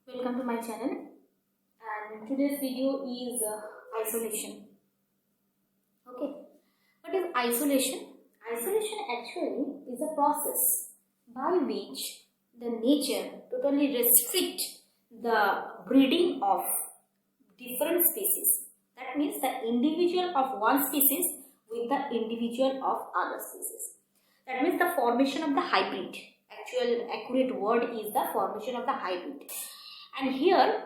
Welcome to my channel, and today's video is isolation. Okay, what is isolation? Isolation actually is a process by which the nature totally restrict the breeding of different species. That means the individual of one species with the individual of other species. That means the formation of the hybrid. Actual accurate word is the formation of the hybrid. And here,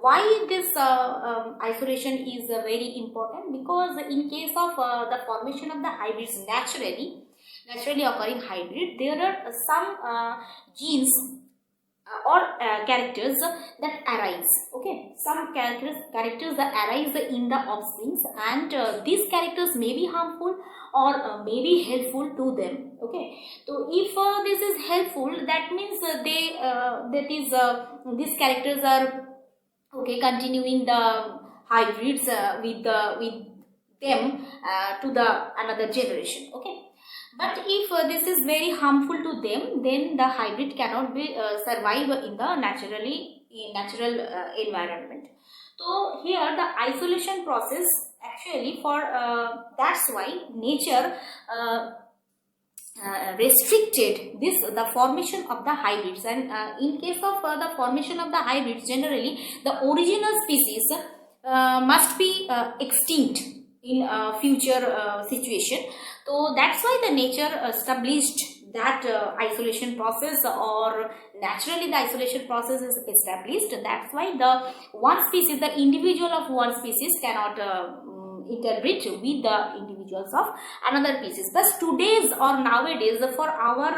why this isolation is very important? Because in case of the formation of the hybrids naturally occurring hybrid, there are some genes or characters that arise. Okay, some characters that arise in the offsprings, and these characters may be harmful or may be helpful to them. Okay, so if this is helpful, that means these characters are continuing the hybrids with them to the another generation. Okay, but if this is very harmful to them, then the hybrid cannot be survive in the natural environment. So here the isolation process actually for that's why nature restricted the formation of the hybrids, and in case of the formation of the hybrids, generally the original species must be extinct in future situation. So that's why the nature established that isolation process, or naturally the isolation process is established. That's why the one species, the individual of one species cannot interbreed with the individuals of another species. But today's or nowadays, for our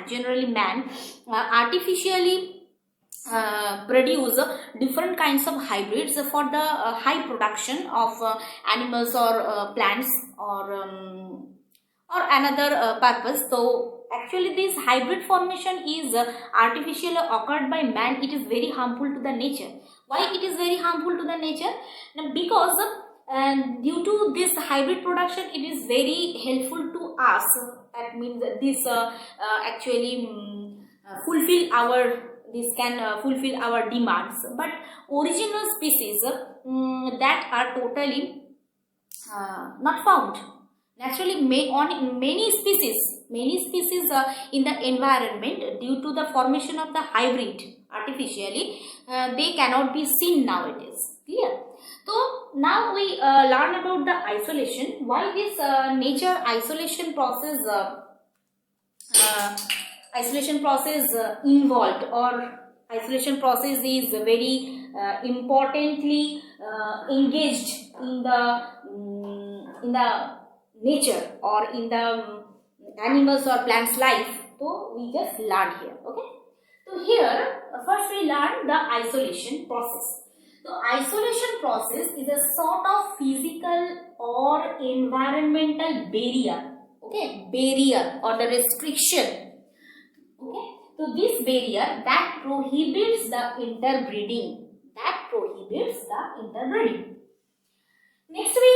generally man artificially produce different kinds of hybrids for the high production of animals or plants or another purpose. So actually this hybrid formation is artificially occurred by man. It is very harmful to the nature. Why it is very harmful to the nature? Because due to this hybrid production, it is very helpful to us. That means this actually can fulfill our demands. But original species that are totally not found. Naturally, many species in the environment, due to the formation of the hybrid artificially, they cannot be seen nowadays. Clear? So now we learn about the isolation. Why this nature isolation process involved, or isolation process is very importantly engaged in the nature or in the animals or plants life. So we just learn here. Okay, so here first we learn the isolation process. So isolation process is a sort of physical or environmental barrier. Okay, barrier or the restriction. Okay, so this barrier that prohibits the interbreeding. Next we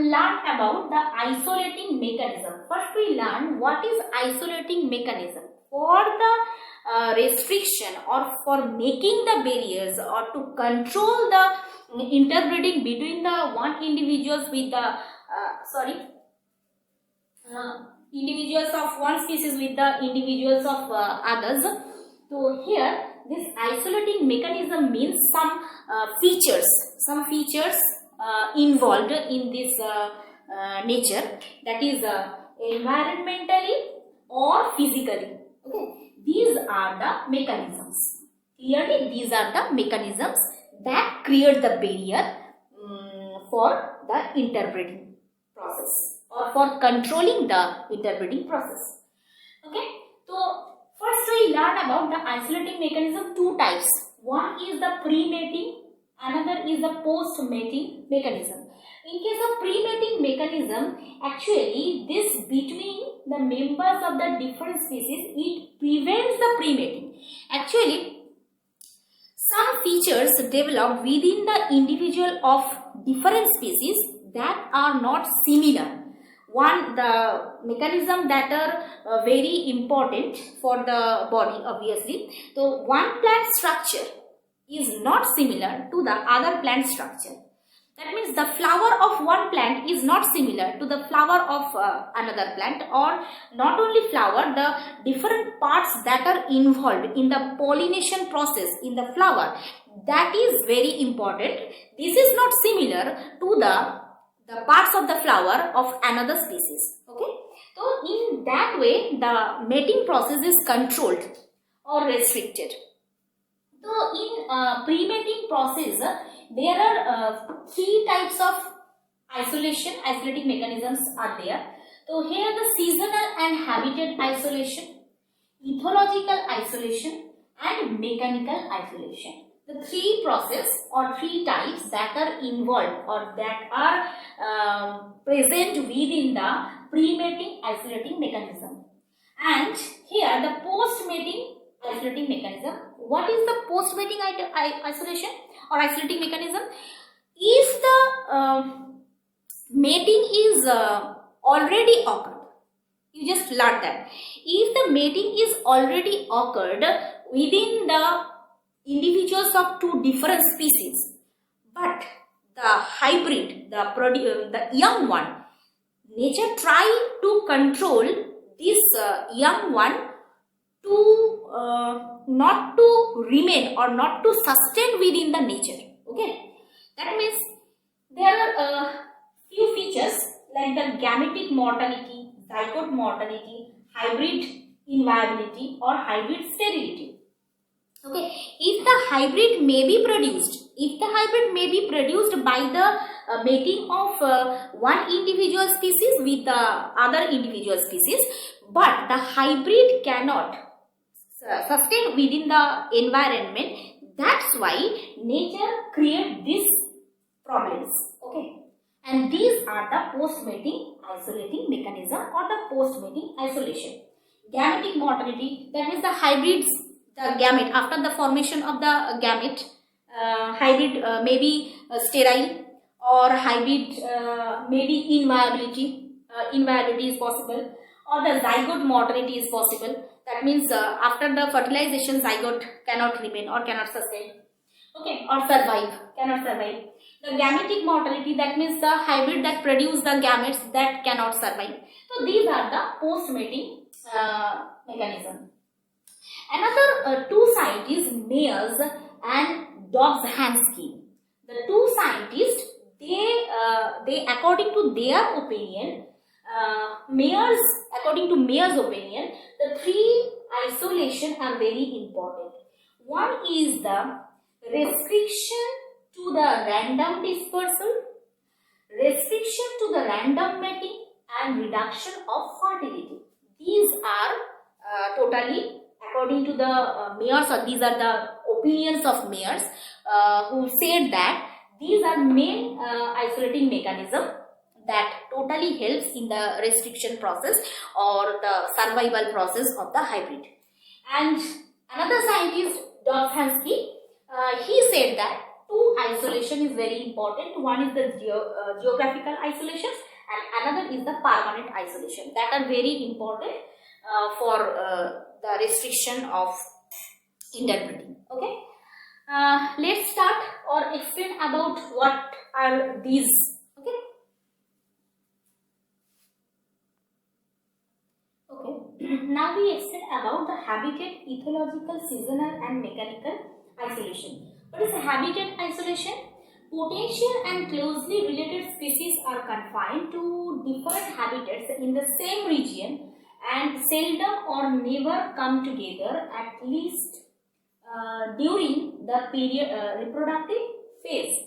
learn about the isolating mechanism. First we learn what is isolating mechanism. For the restriction or for making the barriers or to control the interbreeding between the one individuals with the individuals of one species with the individuals of others. So here this isolating mechanism means some features involved in this nature, that is environmentally or physically. Okay, these are the mechanisms. Clearly, these are the mechanisms that create the barrier for the interbreeding process or for controlling the interbreeding process. Okay, so first we learn about the isolating mechanism. Two types. One is the pre-mating, another is the post-mating mechanism. In case of pre-mating mechanism, actually this between the members of the different species, it prevents the pre-mating. Actually, some features develop within the individual of different species that are not similar. the mechanism that are very important for the body, obviously. So one plant structure is not similar to the other plant structure. That means the flower of one plant is not similar to the flower of another plant, or not only flower, the different parts that are involved in the pollination process in the flower, that is very important. This is not similar to the parts of the flower of another species. Okay, so in that way the mating process is controlled or restricted. So in pre-mating process, there are three types of isolating mechanisms are there. So here the seasonal and habitat isolation, ethological isolation, and mechanical isolation. The three process or three types that are involved or that are present within the pre-mating isolating mechanism. And here the post-mating isolating mechanism. What is the post-mating isolation or isolating mechanism? If the mating is already occurred, you just learned that. If the mating is already occurred within the individuals of two different species, but the hybrid, the young one, nature try to control this young one to not to remain or not to sustain within the nature. Okay, that means there are few features like the gametic mortality, zygote mortality, hybrid inviability, or hybrid sterility. Okay, if the hybrid may be produced, by the mating of one individual species with the other individual species, but the hybrid cannot sustain within the environment, that's why nature creates these problems. Okay, and these are the post-mating isolating mechanism or the post-mating isolation. Gametic mortality, that means the hybrids, the gamete, after the formation of the gamete, hybrid may be sterile, or hybrid may be inviability, inviability is possible, or the zygote mortality is possible. That means after the fertilization, zygote cannot remain or cannot sustain. Okay, or cannot survive. The gametic mortality, that means the hybrid that produce the gametes that cannot survive. So these are the post-mating mechanism. Another two scientists, Mayers and Dobzhansky. The two scientists, they according to their opinion, according to Mayer's opinion, the three isolation are very important. One is the restriction to the random dispersal, restriction to the random mating, and reduction of fertility. These are totally according to the Mayers, or these are the opinions of Mayers, who said that these are main isolating mechanism that totally helps in the restriction process or the survival process of the hybrid. And another scientist, Dobzhansky, he said that two isolation is very important. One is the geographical isolations and another is the permanent isolation, that are very important for the restriction of interbreeding. Okay, let's start or explain about what are these. Okay. Now we explain about the habitat, ethological, seasonal, and mechanical isolation. What is habitat isolation? Potential and closely related species are confined to different habitats in the same region and seldom or never come together, at least during the period reproductive phase.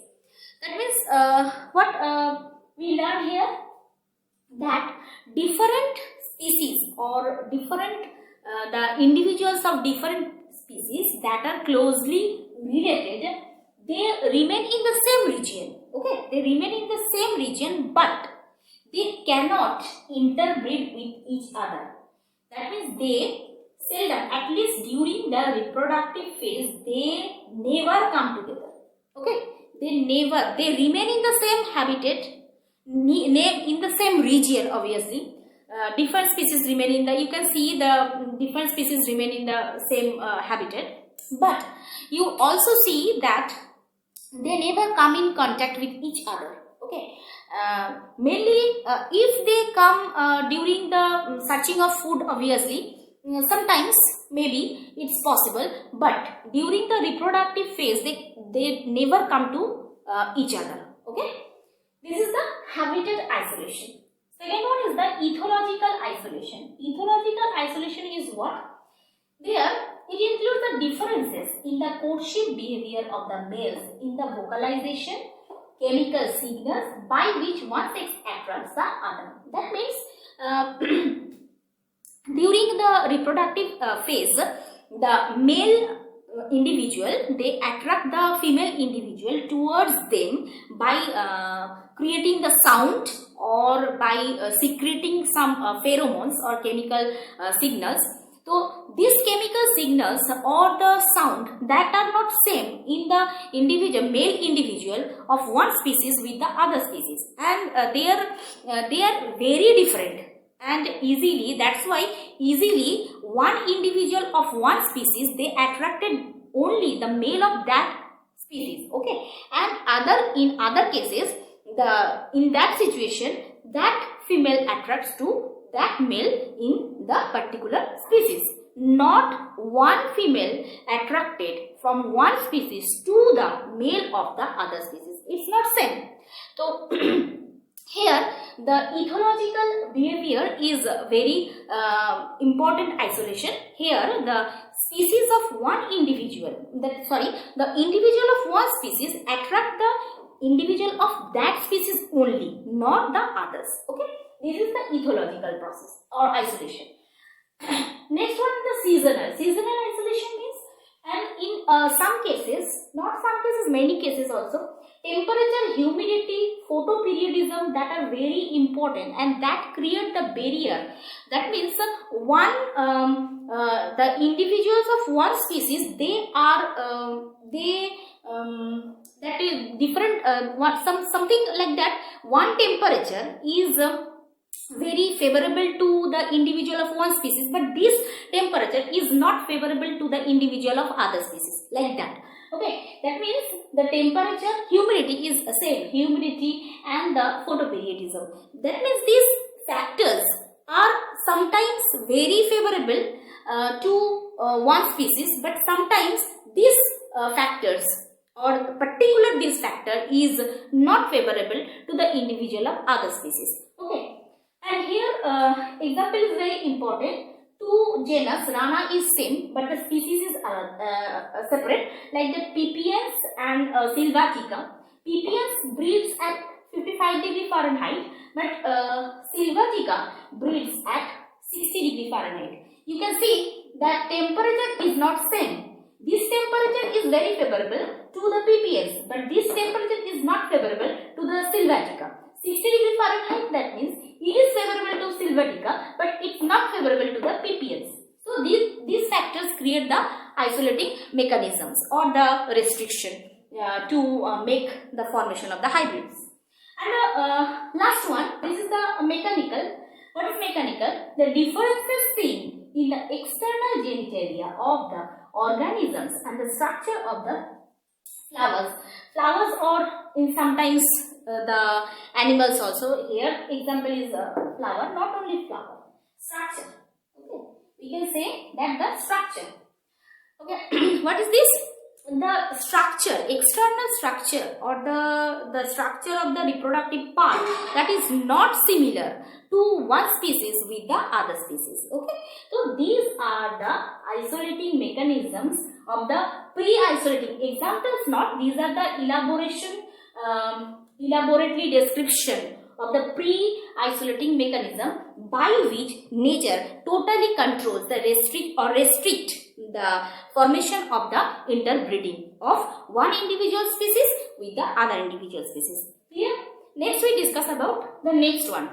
That means what we learn here, that different species or different the individuals of different species that are closely related, they remain in the same region. Okay, they remain in the same region, but they cannot interbreed with each other. That means they seldom, at least during the reproductive phase, they never come together. Okay, they remain in the same habitat, in the same region, obviously. Different species remain in the, you can see the different species remain in the same habitat, but you also see that they never come in contact with each other. Okay, mainly if they come during the searching of food, obviously sometimes maybe it's possible, but during the reproductive phase they never come to each other. Okay, this is the habitat isolation. Second one is the ethological isolation. Ethological isolation is what? There, it includes the differences in the courtship behavior of the males in the vocalization, chemical signals by which one sex attracts the other. That means during the reproductive phase, the male individual, they attract the female individual towards them by creating the sound or by secreting some pheromones or chemical signals. So these chemical signals or the sound that are not same in the individual, male individual of one species with the other species, and they are very different, and easily, that's why easily one individual of one species, they attracted only the male of that species. Okay, and in other cases, in that situation, that female attracts to that male in the particular species. Not one female attracted from one species to the male of the other species. It's not same. So here the ethological behavior is very important isolation. Here the species of one individual, the individual of one species attract the individual of that species only, not the others. Okay, this is the ethological process or isolation. Next one is the seasonal. Seasonal isolation means, and in some cases, not some cases, many cases also, temperature, humidity, photoperiodism, that are very important, and that create the barrier. That means the individuals of one species, they are that is different. Something like that. One temperature is very favorable to the individual of one species, but this temperature is not favorable to the individual of other species, like that. Okay, that means the temperature, humidity is the same, humidity and the photoperiodism. That means these factors are sometimes very favorable to one species, but sometimes these factors or particular this factor is not favorable to the individual of other species. Okay, and here example is very important. Two genus, Rana is same, but the species is separate, like the Pipiens and Sylvatica. Pipiens breeds at 55 degree Fahrenheit, but Sylvatica breeds at 60 degree Fahrenheit. You can see that temperature is not same. This temperature is very favorable to the Pipiens, but this temperature is not favorable to the Sylvatica. 60 degree Fahrenheit, that means it is favorable to Sylvatica, but it's not favorable to the Pipiens. So these factors create the isolating mechanisms or the restriction to make the formation of the hybrids. And last one, this is the mechanical. What is mechanical? The differences seen in the external genitalia of the organisms and the structure of the flowers. Flowers, or in sometimes the animals also. Here example is flower, not only flower, structure. Okay, we can say that the structure. Okay, what is this? The structure, external structure, or the structure of the reproductive part that is not similar to one species with the other species. Okay, so these are the isolating mechanisms of the pre-isolating. Examples not, these are the elaborately description of the pre-isolating mechanism by which nature totally controls the restrict the formation of the interbreeding of one individual species with the other individual species. Here, next we discuss about the next one.